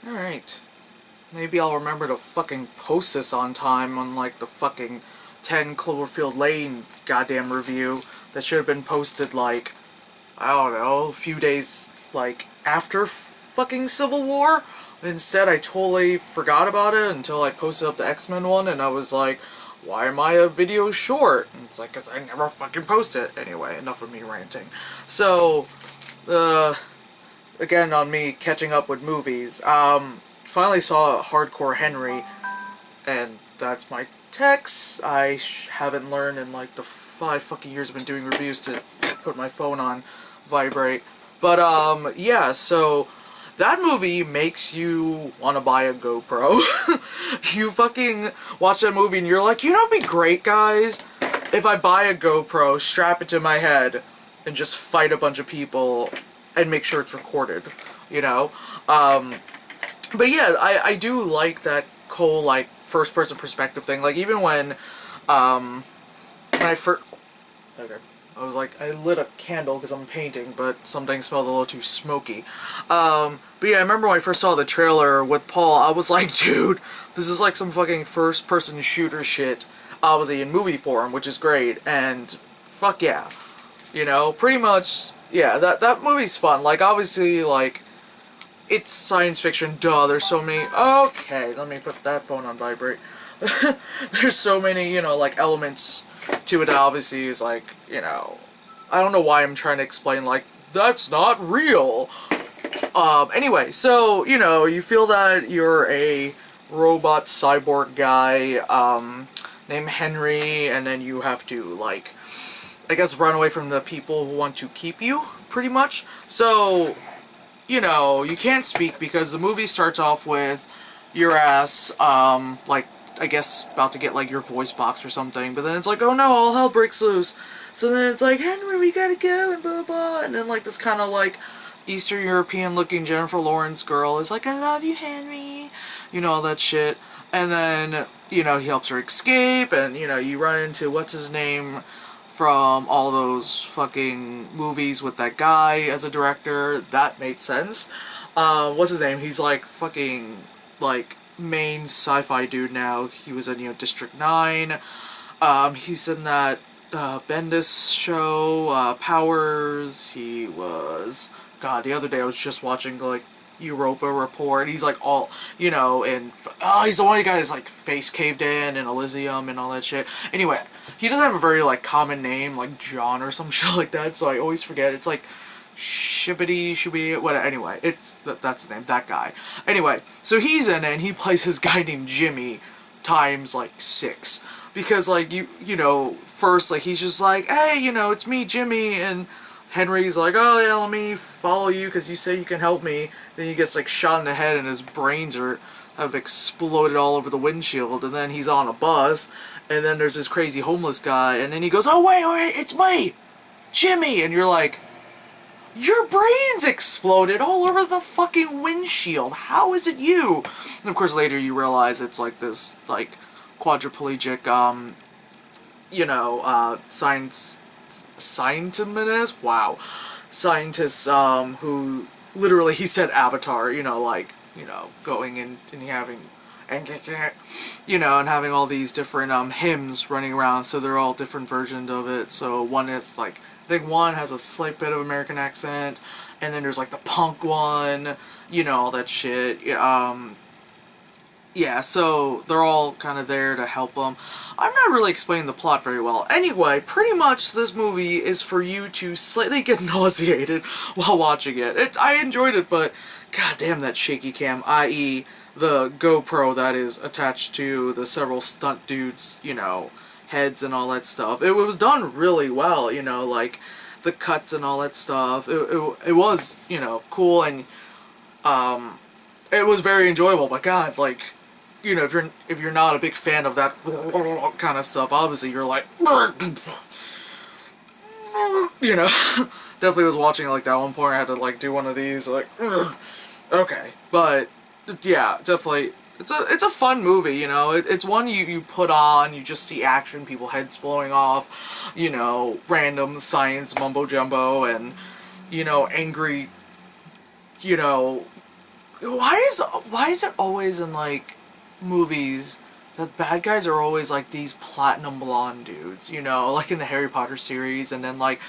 Alright. Maybe I'll remember to fucking post this on time on like the fucking 10 Cloverfield Lane goddamn review that should have been posted like, I don't know, a few days like after fucking Civil War. Instead, I totally forgot about it until I posted up the X-Men one and I was like, why am I a video short? And it's like, because I never fucking post it. Anyway, enough of me ranting. So, again on me catching up with movies. Finally saw Hardcore Henry, and that's my text. I haven't learned in like the 5 fucking years I've been doing reviews to put my phone on vibrate. But yeah, so that movie makes you want to buy a GoPro. You fucking watch that movie and you're like, you know what'd be great, guys? If I buy a GoPro, strap it to my head, and just fight a bunch of people and make sure it's recorded, you know? But yeah, I do like that whole, like, first-person perspective thing. Like, even when I first... Okay. I was like, I lit a candle because I'm painting, but something smelled a little too smoky. But yeah, I remember when I first saw the trailer with Paul, I was like, dude, this is like some fucking first-person shooter shit, obviously in movie form, which is great, and fuck yeah. You know, pretty much, yeah, that movie's fun. Like, obviously, like, it's science fiction, duh, there's so many... Okay, let me put that phone on vibrate. There's so many, you know, like, elements to it that obviously is, like, you know... I don't know why I'm trying to explain, like, that's not real. Anyway, so, you know, you feel that you're a robot cyborg guy, named Henry, and then you have to, like, I guess run away from the people who want to keep you, pretty much. So, you know, you can't speak because the movie starts off with your ass, like, I guess about to get, like, your voice box or something, but then it's like, oh no, all hell breaks loose. So then it's like, Henry, we gotta go, and blah blah, and then, like, this kind of, like, Eastern European looking Jennifer Lawrence girl is like, I love you, Henry, you know, all that shit. And then, you know, he helps her escape, and, you know, you run into, what's his name, from all those fucking movies with that guy as a director. That made sense. What's his name? He's like fucking like main sci-fi dude now. He was in, you know, District 9. He's in that Bendis show, Powers. He was... God, the other day I was just watching like Europa Report. He's like all, you know, and he's the one guy that's like face caved in and Elysium and all that shit. Anyway, he doesn't have a very like common name like John or some shit like that, so I always forget. It's like Shibidi, what? Anyway, that's his name, that guy. Anyway, so he's in it and he plays this guy named Jimmy times like 6 because like you know first like he's just like, hey, you know, it's me, Jimmy, and Henry's like, oh yeah, let me follow you because you say you can help me. Then he gets like shot in the head and his brains have exploded all over the windshield. And then he's on a bus, and then there's this crazy homeless guy, and then he goes, oh wait, it's me, Jimmy, and you're like, your brains exploded all over the fucking windshield. How is it you? And of course later you realize it's like this like quadriplegic you know scientist, wow, scientists who literally, he said Avatar, you know, like, you know, going in and having, and you know, and having all these different hymns running around, so they're all different versions of it. So one is like, I think one has a slight bit of American accent, and then there's like the punk one, you know, all that shit. Yeah, so they're all kind of there to help them. I'm not really explaining the plot very well. Anyway, pretty much this movie is for you to slightly get nauseated while watching it. I enjoyed it, but god damn that shaky cam, i.e. the GoPro that is attached to the several stunt dudes, you know, heads and all that stuff. It was done really well, you know, like the cuts and all that stuff. It was, you know, cool, and it was very enjoyable, but god, like, you know, if you're not a big fan of that kind of stuff, obviously you're like, you know, definitely was watching it like that. At one point I had to like do one of these, like, okay, but yeah, definitely, it's a fun movie, you know. It's one you put on, you just see action, people heads blowing off, you know, random science mumbo jumbo, and you know, angry, you know, why is it always in like movies that bad guys are always like these platinum blonde dudes, you know, like in the Harry Potter series, and then like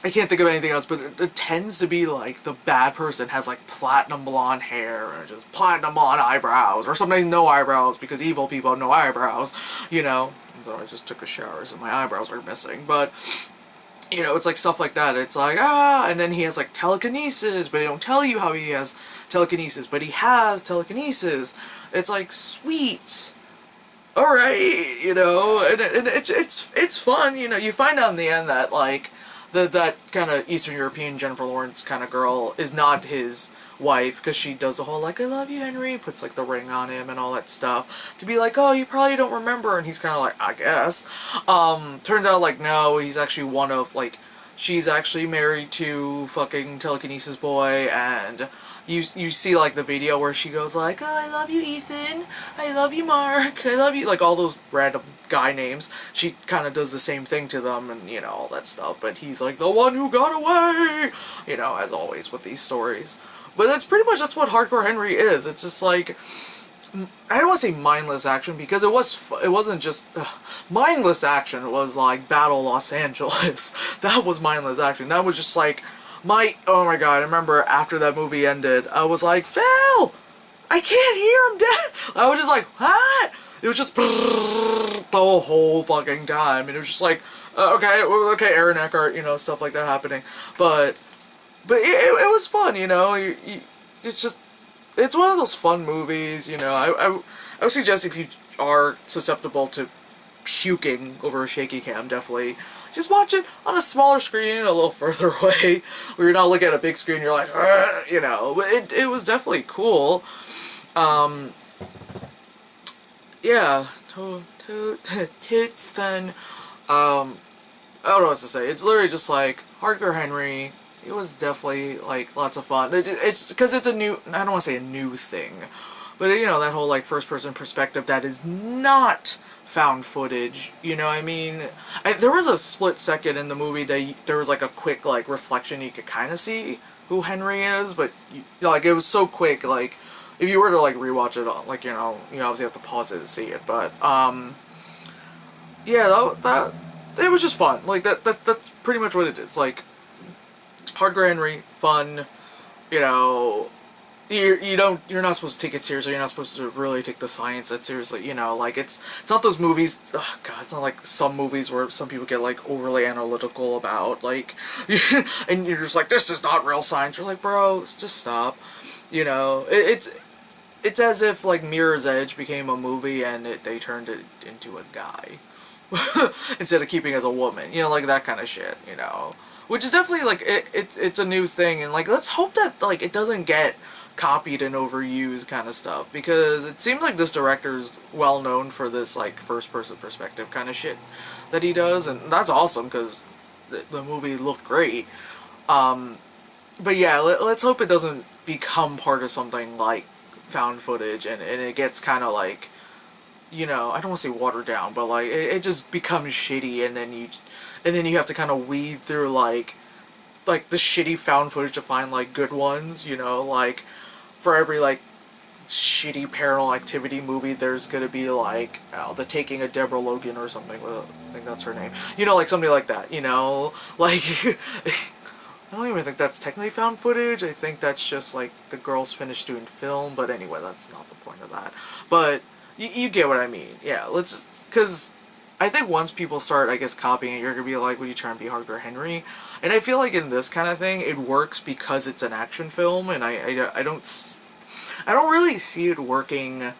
I can't think of anything else, but it tends to be like the bad person has like platinum blonde hair or just platinum blonde eyebrows, or sometimes no eyebrows because evil people have no eyebrows, you know. So I just took a shower, so my eyebrows are missing, but you know, it's like stuff like that. It's like, and then he has like telekinesis, but they don't tell you how he has telekinesis, but he has telekinesis. It's like, sweet. Alright, you know, and it's fun, you know. You find out in the end that like that kind of Eastern European Jennifer Lawrence kind of girl is not his wife, because she does the whole like, I love you, Henry, puts like the ring on him and all that stuff to be like, oh, you probably don't remember, and he's kind of like, I guess. Turns out like, no, he's actually one of like, she's actually married to fucking telekinesis boy, and you see like the video where she goes like, oh, I love you, Ethan, I love you, Mark, I love you, like all those random guy names. She kind of does the same thing to them, and you know, all that stuff, but he's like the one who got away, you know, as always with these stories. But that's pretty much, that's what Hardcore Henry is. It's just like, I don't want to say mindless action, because it wasn't just mindless action. It was like Battle Los Angeles. That was mindless action. That was just like oh my god, I remember after that movie ended, I was like, Phil, I can't hear him dead. I was just like, what? It was just the whole fucking time, and it was just like, okay, Aaron Eckhart, you know, stuff like that happening, but it was fun, you know. It's just, it's one of those fun movies, you know. I would suggest, if you are susceptible to puking over a shaky cam, definitely just watch it on a smaller screen, a little further away, where you're not looking at a big screen, you're like, you know. But it was definitely cool. Yeah, toots fun. I don't know what to say. It's literally just like Hardcore Henry. It was definitely like lots of fun. It's because it's a new, I don't want to say a new thing, but you know, that whole like first person perspective that is not found footage, you know what I mean? There was a split second in the movie that there was like a quick like reflection, you could kind of see who Henry is, but like it was so quick, like if you were to like rewatch it, like, you know, you obviously have to pause it to see it, but yeah, that it was just fun. Like that's pretty much what it is. Like Hardcore Henry, fun, you know. You're not supposed to take it seriously. You're not supposed to really take the science that seriously, you know. Like it's not those movies, oh god, it's not like some movies where some people get like overly analytical about like and you're just like, this is not real science. You're like, bro, just stop. You know, it's as if like Mirror's Edge became a movie and they turned it into a guy instead of keeping it as a woman, you know, like that kind of shit, you know. Which is definitely like it's a new thing, and like let's hope that like it doesn't get copied and overused kind of stuff, because it seems like this director is well known for this like first person perspective kind of shit that he does, and that's awesome because the movie looked great. But yeah, let's hope it doesn't become part of something like found footage, and it gets kind of like, you know, I don't want to say watered down, but like it just becomes shitty, and then you have to kind of weed through like the shitty found footage to find like good ones, you know, like for every like shitty Paranormal Activity movie, there's gonna be like the Taking of Deborah Logan or something. I think that's her name. You know, like something like that. You know, like I don't even think that's technically found footage. I think that's just like the girls finished doing film. But anyway, that's not the point of that. But you get what I mean. Yeah, because I think once people start, I guess, copying it, you're gonna be like, "What are you trying to be, Hardcore Henry?" And I feel like in this kind of thing, it works because it's an action film, and I don't really see it working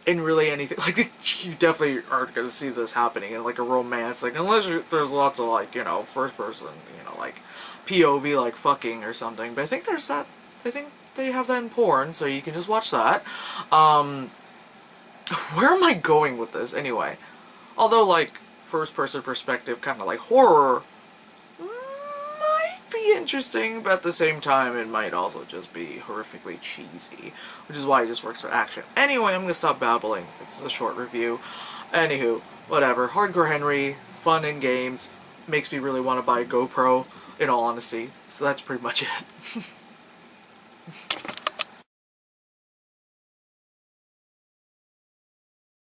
in really anything. Like, you definitely aren't gonna see this happening in like a romance, like unless there's lots of like, you know, first person, you know, like POV, like fucking or something. But I think there's that. I think they have that in porn, so you can just watch that. Where am I going with this anyway? Although, like, first-person perspective, kind of like horror, might be interesting, but at the same time, it might also just be horrifically cheesy, which is why it just works for action. Anyway, I'm gonna stop babbling. It's a short review. Anywho, whatever. Hardcore Henry, fun in games, makes me really want to buy a GoPro, in all honesty. So that's pretty much it.